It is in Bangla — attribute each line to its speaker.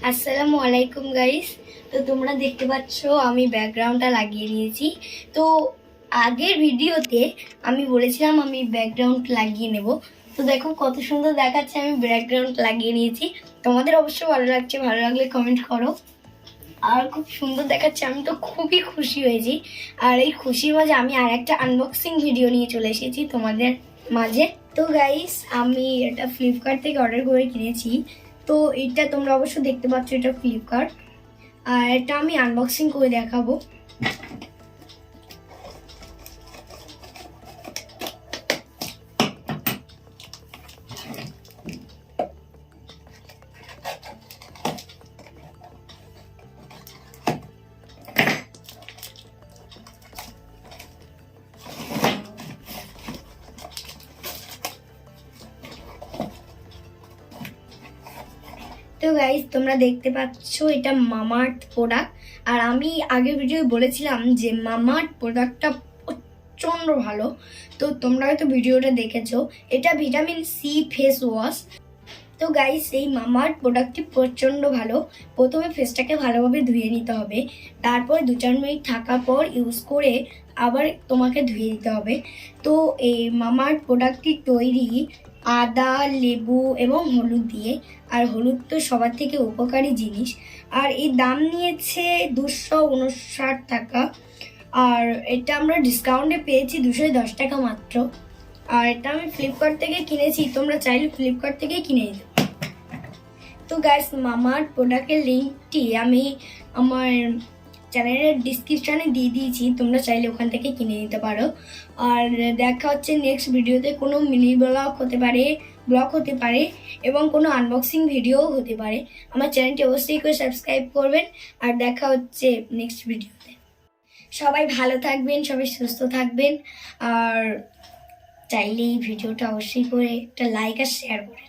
Speaker 1: আসসালামু আলাইকুম গাইস। তো তোমরা দেখতে পাচ্ছ আমি ব্যাকগ্রাউন্ডটা লাগিয়ে নিয়েছি। তো আগের ভিডিওতে আমি বলেছিলাম আমি ব্যাকগ্রাউন্ড লাগিয়ে নেব। তো দেখো কত সুন্দর দেখাচ্ছে, আমি ব্যাকগ্রাউন্ড লাগিয়ে নিয়েছি। তোমাদের অবশ্যই ভালো লাগছে, ভালো লাগলে কমেন্ট করো। আর খুব সুন্দর দেখাচ্ছে, আমি তো খুবই খুশি হয়েছি। আর এই খুশির মাঝে আমি আর একটা আনবক্সিং ভিডিও নিয়ে চলে এসেছি তোমাদের মাঝে। তো গাইস, আমি এটা ফ্লিপকার্ট থেকে অর্ডার করে কিনেছি। তো এটা তোমরা অবশ্যই দেখতে পাচ্ছ, এটা ফ্লিপকার্ট। আর এটা আমি আনবক্সিং করে দেখাবো। তো গাইস, তোমরা দেখতে পাচ্ছ এটা মামাআর্থ প্রোডাক্ট। আর আমি আগের ভিডিও বলেছিলাম যে মামাআর্থ প্রোডাক্টটা প্রচন্ড ভালো। তো তোমরা হয়তো ভিডিওটা দেখেছো। এটা ভিটামিন সি ফেস ওয়াশ। তো গাইস, এই মামাআর্থ প্রোডাক্টটি প্রচন্ড ভালো। প্রথমে ফেসটাকে ভালোভাবে ধুয়ে নিতে হবে, তারপর 2-4 মিনিট থাকার পর ইউজ করে আবার তোমাকে ধুয়ে দিতে হবে। তো এই মামাআর্থ প্রোডাক্টটি তৈরি আদা, লেবু এবং হলুদ দিয়ে। আর হলুদ তো সবার থেকে উপকারী জিনিস। আর এই দাম নিয়েছে 259 টাকা। আর এটা আমরা ডিসকাউন্টে পেয়েছি 210 টাকা মাত্র। আর এটা আমি ফ্লিপকার্ট থেকে কিনেছি, তোমরা চাইলে ফ্লিপকার্ট থেকেই কিনে নিতে পারো। তো গাইস, মামাআর্থ প্রোডাক্টের লিঙ্কটি আমি আমার চ্যানেলের ডিসক্রিপশানে দিয়ে দিয়েছি, তোমরা চাইলে ওখান থেকে কিনে নিতে পারো। আর দেখা হচ্ছে নেক্সট ভিডিওতে। কোনো মিনি ব্লগ হতে পারে, ব্লগ হতে পারে, এবং কোনো আনবক্সিং ভিডিও হতে পারে। আমার চ্যানেলটি অবশ্যই করে সাবস্ক্রাইব করবেন। আর দেখা হচ্ছে নেক্সট ভিডিওতে। সবাই ভালো থাকবেন, সবাই সুস্থ থাকবেন। আর চাইলে এই ভিডিওটা অবশ্যই করে একটা লাইক আর শেয়ার করে